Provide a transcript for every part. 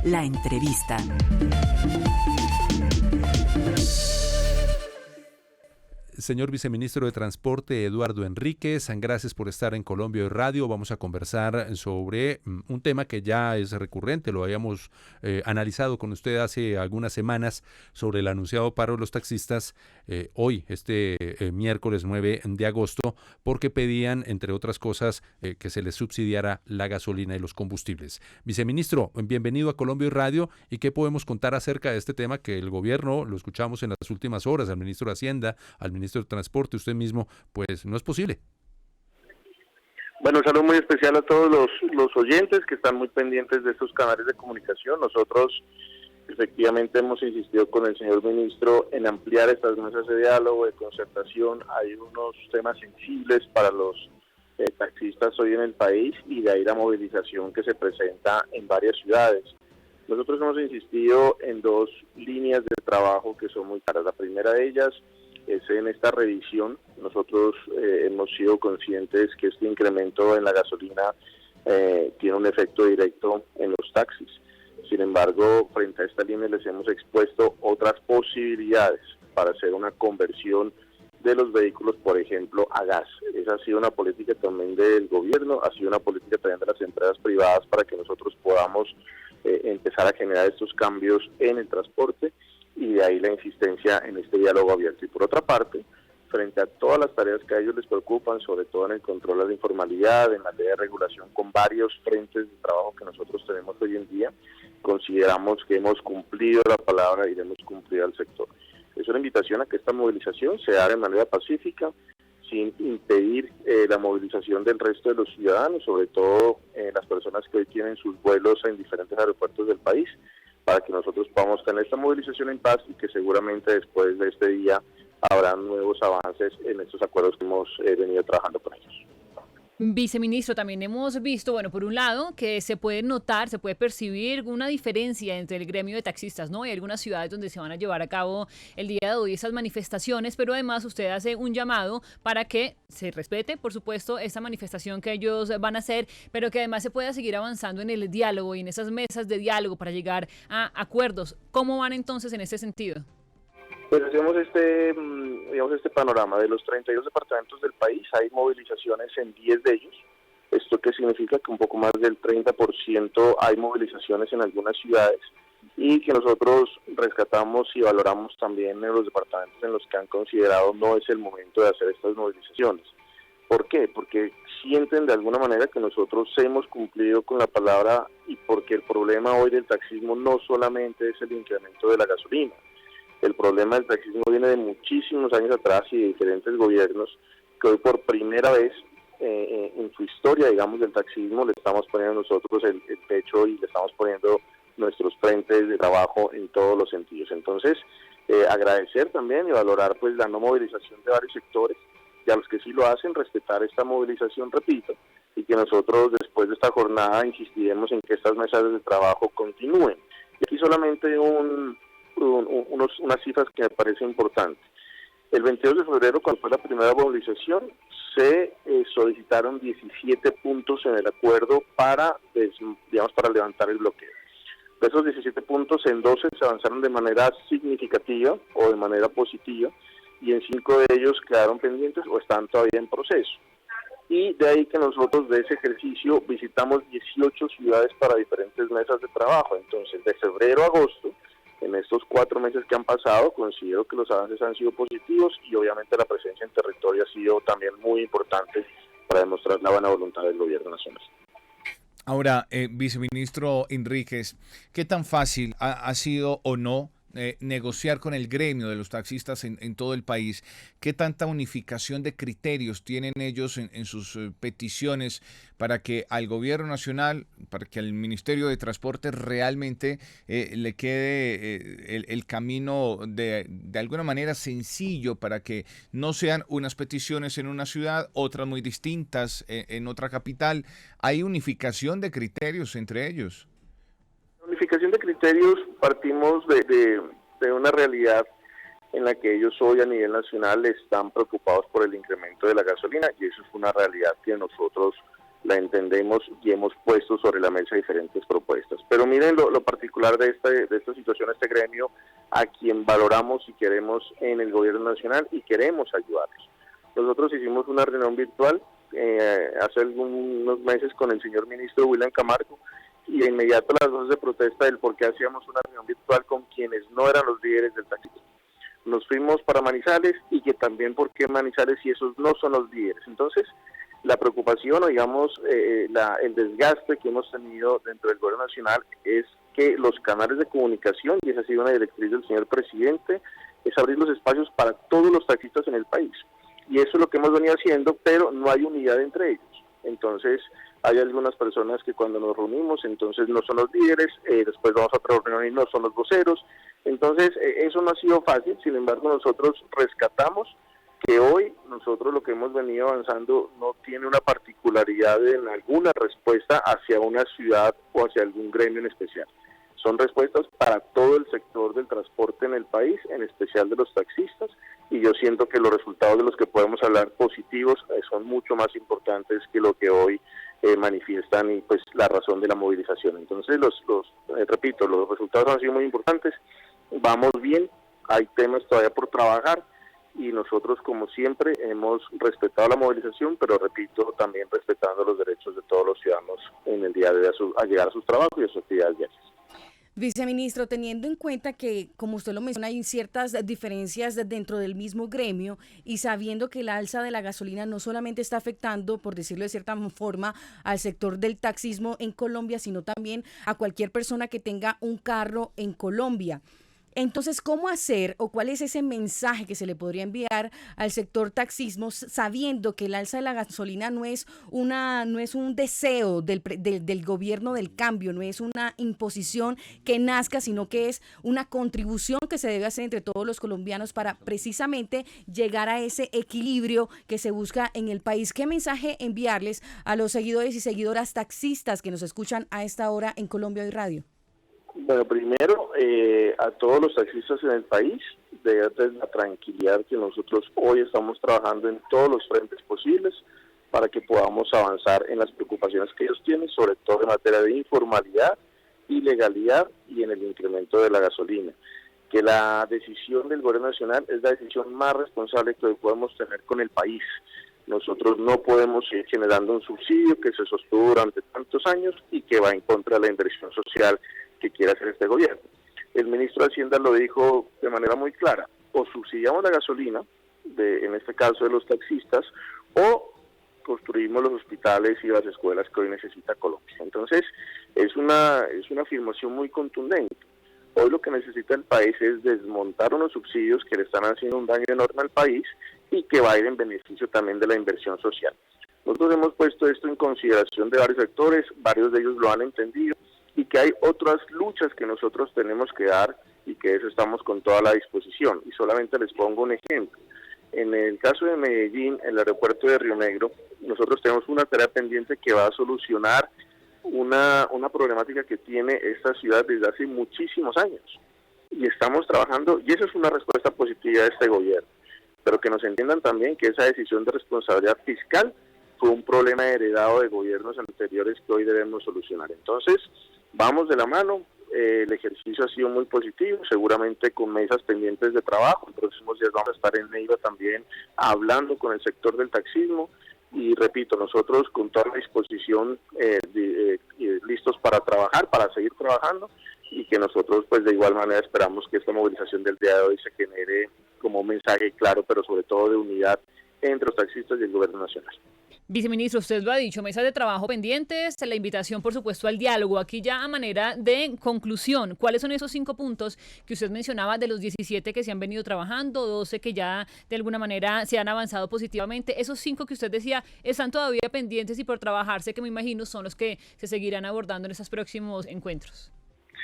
La entrevista. Señor Viceministro de Transporte, Eduardo Enríquez, gracias por estar en Colombia Hoy Radio. Vamos a conversar sobre un tema que ya es recurrente, lo habíamos analizado con usted hace algunas semanas sobre el anunciado paro de los taxistas hoy, miércoles 9 de agosto, porque pedían, entre otras cosas, que se les subsidiara la gasolina y los combustibles. Viceministro, bienvenido a Colombia Hoy Radio. ¿Y qué podemos contar acerca de este tema que el gobierno, lo escuchamos en las últimas horas, al ministro de Hacienda, al ministro de Transporte, usted mismo, pues no es posible? Bueno, un saludo muy especial a todos los oyentes que están muy pendientes de estos canales de comunicación. Nosotros efectivamente hemos insistido con el señor ministro en ampliar estas mesas de diálogo, de concertación. Hay unos temas sensibles para los taxistas hoy en el país y de ahí la movilización que se presenta en varias ciudades. Nosotros hemos insistido en dos líneas de trabajo que son muy claras. La primera de ellas es en esta revisión. Nosotros hemos sido conscientes que este incremento en la gasolina tiene un efecto directo en los taxis. Sin embargo, frente a esta línea les hemos expuesto otras posibilidades para hacer una conversión de los vehículos, por ejemplo, a gas. Esa ha sido una política también del gobierno, ha sido una política también de las empresas privadas para que nosotros podamos empezar a generar estos cambios en el transporte, y de ahí la insistencia en este diálogo abierto. Y por otra parte, frente a todas las tareas que a ellos les preocupan, sobre todo en el control de la informalidad, en la ley de regulación, con varios frentes de trabajo que nosotros tenemos hoy en día, consideramos que hemos cumplido la palabra y hemos cumplido al sector. Es una invitación a que esta movilización se haga de manera pacífica, sin impedir la movilización del resto de los ciudadanos, sobre todo las personas que hoy tienen sus vuelos en diferentes aeropuertos del país, para que nosotros podamos tener esta movilización en paz y que seguramente después de este día habrá nuevos avances en estos acuerdos que hemos venido trabajando con ellos. Viceministro, también hemos visto, bueno, por un lado, que se puede notar, se puede percibir una diferencia entre el gremio de taxistas, ¿no? Hay algunas ciudades donde se van a llevar a cabo el día de hoy esas manifestaciones, pero además usted hace un llamado para que se respete, por supuesto, esta manifestación que ellos van a hacer, pero que además se pueda seguir avanzando en el diálogo y en esas mesas de diálogo para llegar a acuerdos. ¿Cómo van entonces en ese sentido? Pues hacemos este panorama. De los 32 departamentos del país hay movilizaciones en 10 de ellos. ¿Esto qué significa? Que un poco más del 30% hay movilizaciones en algunas ciudades, y que nosotros rescatamos y valoramos también en los departamentos en los que han considerado no es el momento de hacer estas movilizaciones. ¿Por qué? Porque sienten de alguna manera que nosotros hemos cumplido con la palabra, y porque el problema hoy del taxismo no solamente es el incremento de la gasolina. El problema del taxismo viene de muchísimos años atrás y de diferentes gobiernos que hoy por primera vez en su historia, digamos, del taxismo le estamos poniendo nosotros el pecho y le estamos poniendo nuestros frentes de trabajo en todos los sentidos. Entonces, agradecer también y valorar pues la no movilización de varios sectores, y a los que sí lo hacen, respetar esta movilización, repito, y que nosotros después de esta jornada insistiremos en que estas mesas de trabajo continúen. Y aquí solamente unas cifras que me parecen importantes. El 22 de febrero, cuando fue la primera movilización, se solicitaron 17 puntos en el acuerdo para levantar el bloqueo. De esos 17 puntos, en 12 se avanzaron de manera significativa o de manera positiva, y en 5 de ellos quedaron pendientes o están todavía en proceso. Y de ahí que nosotros de ese ejercicio visitamos 18 ciudades para diferentes mesas de trabajo. Entonces, de febrero a agosto, en estos 4 meses que han pasado, considero que los avances han sido positivos, y obviamente la presencia en territorio ha sido también muy importante para demostrar la buena voluntad del gobierno nacional. Ahora, viceministro Enríquez, ¿qué tan fácil ha sido o no negociar con el gremio de los taxistas en todo el país? ¿Qué tanta unificación de criterios tienen ellos en sus peticiones para que al gobierno nacional, para que al Ministerio de Transporte realmente le quede el camino de alguna manera sencillo, para que no sean unas peticiones en una ciudad, otras muy distintas en otra capital? ¿Hay unificación de criterios entre ellos? Unificación de criterios, partimos de una realidad en la que ellos hoy a nivel nacional están preocupados por el incremento de la gasolina, y eso es una realidad que nosotros la entendemos y hemos puesto sobre la mesa diferentes propuestas. Pero miren lo particular de esta situación, este gremio, a quien valoramos y queremos en el gobierno nacional y queremos ayudarlos. Nosotros hicimos una reunión virtual hace algunos meses con el señor ministro William Camargo, y de inmediato las voces de protesta del por qué hacíamos una reunión virtual con quienes no eran los líderes del taxismo. Nos fuimos para Manizales, y que también por qué Manizales si esos no son los líderes. Entonces, la preocupación o digamos el desgaste que hemos tenido dentro del gobierno nacional es que los canales de comunicación, y esa ha sido una directriz del señor presidente, es abrir los espacios para todos los taxistas en el país. Y eso es lo que hemos venido haciendo, pero no hay unidad entre ellos. Entonces, hay algunas personas que cuando nos reunimos, entonces no son los líderes, después vamos a otra reunión y no son los voceros. Entonces, eso no ha sido fácil. Sin embargo, nosotros rescatamos que hoy nosotros lo que hemos venido avanzando no tiene una particularidad en alguna respuesta hacia una ciudad o hacia algún gremio en especial. Son respuestas para todo el sector del transporte en el país, en especial de los taxistas, y yo siento que los resultados de los que podemos hablar positivos son mucho más importantes que lo que hoy manifiestan y pues la razón de la movilización. Entonces, repito, los resultados han sido muy importantes, vamos bien, hay temas todavía por trabajar, y nosotros, como siempre, hemos respetado la movilización, pero repito, también respetando los derechos de todos los ciudadanos en el día de hoy a llegar a sus trabajos y a sus actividades diarias. Viceministro, teniendo en cuenta que, como usted lo menciona, hay ciertas diferencias dentro del mismo gremio, y sabiendo que el alza de la gasolina no solamente está afectando, por decirlo de cierta forma, al sector del taxismo en Colombia, sino también a cualquier persona que tenga un carro en Colombia. Entonces, ¿cómo hacer o cuál es ese mensaje que se le podría enviar al sector taxismo, sabiendo que el alza de la gasolina no es un deseo del gobierno del cambio, no es una imposición que nazca, sino que es una contribución que se debe hacer entre todos los colombianos para precisamente llegar a ese equilibrio que se busca en el país? ¿Qué mensaje enviarles a los seguidores y seguidoras taxistas que nos escuchan a esta hora en Colombia Hoy Radio? Bueno, primero, a todos los taxistas en el país, de darles la tranquilidad que nosotros hoy estamos trabajando en todos los frentes posibles para que podamos avanzar en las preocupaciones que ellos tienen, sobre todo en materia de informalidad, ilegalidad y en el incremento de la gasolina. Que la decisión del gobierno nacional es la decisión más responsable que hoy podemos tener con el país. Nosotros no podemos ir generando un subsidio que se sostuvo durante tantos años y que va en contra de la inversión social que quiere hacer este gobierno. El ministro de Hacienda lo dijo de manera muy clara: o subsidiamos la gasolina, en este caso de los taxistas, o construimos los hospitales y las escuelas que hoy necesita Colombia. Entonces, es una afirmación muy contundente. Hoy lo que necesita el país es desmontar unos subsidios que le están haciendo un daño enorme al país y que va a ir en beneficio también de la inversión social. Nosotros hemos puesto esto en consideración de varios sectores, varios de ellos lo han entendido, y que hay otras luchas que nosotros tenemos que dar y que eso estamos con toda la disposición. Y solamente les pongo un ejemplo. En el caso de Medellín, en el aeropuerto de Río Negro, nosotros tenemos una tarea pendiente que va a solucionar una problemática que tiene esta ciudad desde hace muchísimos años. Y estamos trabajando, y eso es una respuesta positiva de este gobierno. Pero que nos entiendan también que esa decisión de responsabilidad fiscal fue un problema heredado de gobiernos anteriores que hoy debemos solucionar. Entonces, vamos de la mano, el ejercicio ha sido muy positivo, seguramente con mesas pendientes de trabajo. En próximos días vamos a estar en Neiva también hablando con el sector del taxismo, y repito, nosotros con toda la disposición listos para trabajar, para seguir trabajando, y que nosotros pues de igual manera esperamos que esta movilización del día de hoy se genere como un mensaje claro, pero sobre todo de unidad entre los taxistas y el gobierno nacional. Viceministro, usted lo ha dicho, mesas de trabajo pendientes, la invitación, por supuesto, al diálogo. Aquí ya a manera de conclusión, ¿cuáles son esos 5 puntos que usted mencionaba de los 17 que se han venido trabajando, 12 que ya de alguna manera se han avanzado positivamente? Esos 5 que usted decía están todavía pendientes y por trabajarse, que me imagino son los que se seguirán abordando en esos próximos encuentros.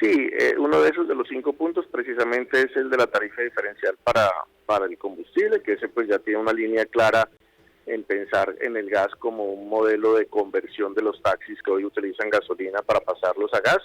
Sí, uno de esos de los 5 puntos precisamente es el de la tarifa diferencial para el combustible, que ese pues ya tiene una línea clara en pensar en el gas como un modelo de conversión de los taxis que hoy utilizan gasolina para pasarlos a gas.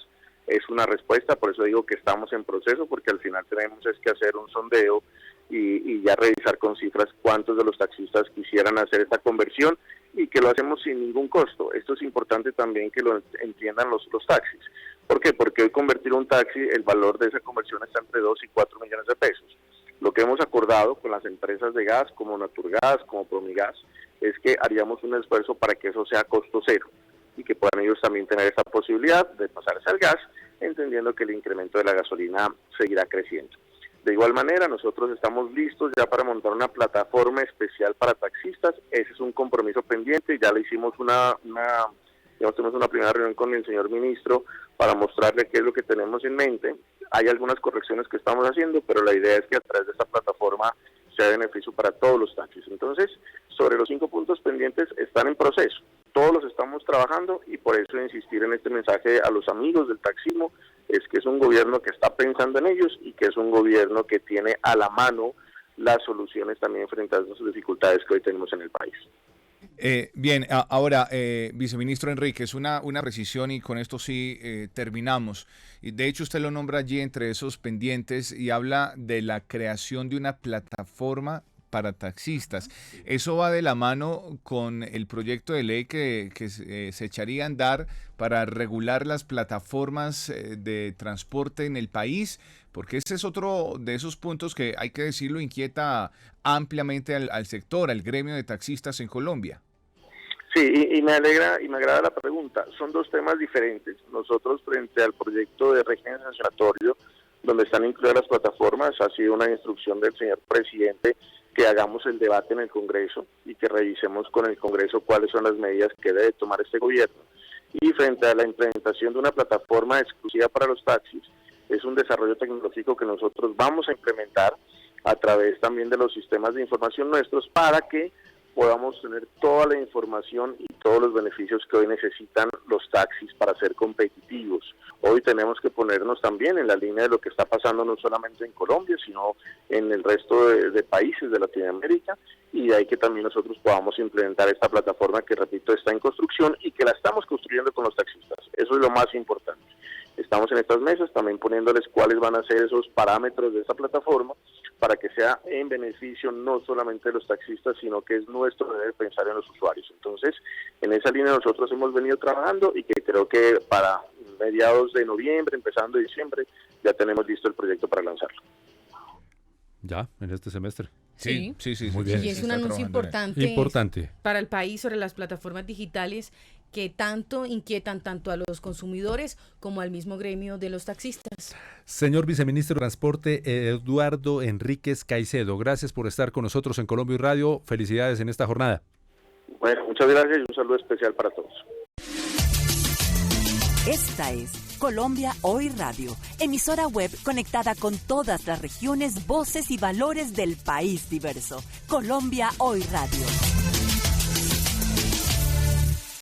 Es una respuesta, por eso digo que estamos en proceso, porque al final tenemos que hacer un sondeo y ya revisar con cifras cuántos de los taxistas quisieran hacer esta conversión, y que lo hacemos sin ningún costo. Esto es importante también que lo entiendan los taxis. ¿Por qué? Porque hoy convertir un taxi, el valor de esa conversión está entre 2 y 4 millones de pesos. Lo que hemos acordado con las empresas de gas, como Naturgas, como Promigas, es que haríamos un esfuerzo para que eso sea costo cero y que puedan ellos también tener esa posibilidad de pasarse al gas, entendiendo que el incremento de la gasolina seguirá creciendo. De igual manera, nosotros estamos listos ya para montar una plataforma especial para taxistas. Ese es un compromiso pendiente. Ya le hicimos tuvimos una primera reunión con el señor ministro para mostrarle qué es lo que tenemos en mente. Hay algunas correcciones que estamos haciendo, pero la idea es que a través de esta plataforma sea beneficio para todos los taxis. Entonces, sobre los 5 puntos pendientes están en proceso. Todos los estamos trabajando y por eso insistir en este mensaje a los amigos del taxismo es que es un gobierno que está pensando en ellos y que es un gobierno que tiene a la mano las soluciones también frente a las dificultades que hoy tenemos en el país. Bien, ahora, viceministro Enríquez, una precisión y con esto sí terminamos. Y de hecho usted lo nombra allí entre esos pendientes y habla de la creación de una plataforma para taxistas. ¿Eso va de la mano con el proyecto de ley que se echaría a andar para regular las plataformas de transporte en el país? Porque ese es otro de esos puntos que, hay que decirlo, inquieta ampliamente al sector, al gremio de taxistas en Colombia. Sí, y me alegra y me agrada la pregunta. Son dos temas diferentes. Nosotros, frente al proyecto de régimen sancionatorio, donde están incluidas las plataformas, ha sido una instrucción del señor presidente que hagamos el debate en el Congreso y que revisemos con el Congreso cuáles son las medidas que debe tomar este gobierno. Y frente a la implementación de una plataforma exclusiva para los taxis, es un desarrollo tecnológico que nosotros vamos a implementar a través también de los sistemas de información nuestros para que podamos tener toda la información y todos los beneficios que hoy necesitan los taxis para ser competitivos. Hoy tenemos que ponernos también en la línea de lo que está pasando no solamente en Colombia, sino en el resto de países de Latinoamérica, y de ahí que también nosotros podamos implementar esta plataforma que, repito, está en construcción y que la estamos construyendo con los taxistas. Eso es lo más importante. Estamos en estas mesas también poniéndoles cuáles van a ser esos parámetros de esta plataforma para que sea en beneficio no solamente de los taxistas, sino que es nuestro deber pensar en los usuarios. Entonces, en esa línea nosotros hemos venido trabajando y que creo que para mediados de noviembre, empezando diciembre, ya tenemos listo el proyecto para lanzarlo. Ya, en este semestre. Sí. Muy bien. Y es un anuncio importante para el país sobre las plataformas digitales que tanto inquietan tanto a los consumidores como al mismo gremio de los taxistas. Señor viceministro de Transporte, Eduardo Enríquez Caicedo, gracias por estar con nosotros en Colombia y Radio. Felicidades en esta jornada. Bueno, muchas gracias y un saludo especial para todos. Esta es Colombia Hoy Radio, emisora web conectada con todas las regiones, voces y valores del país diverso. Colombia Hoy Radio.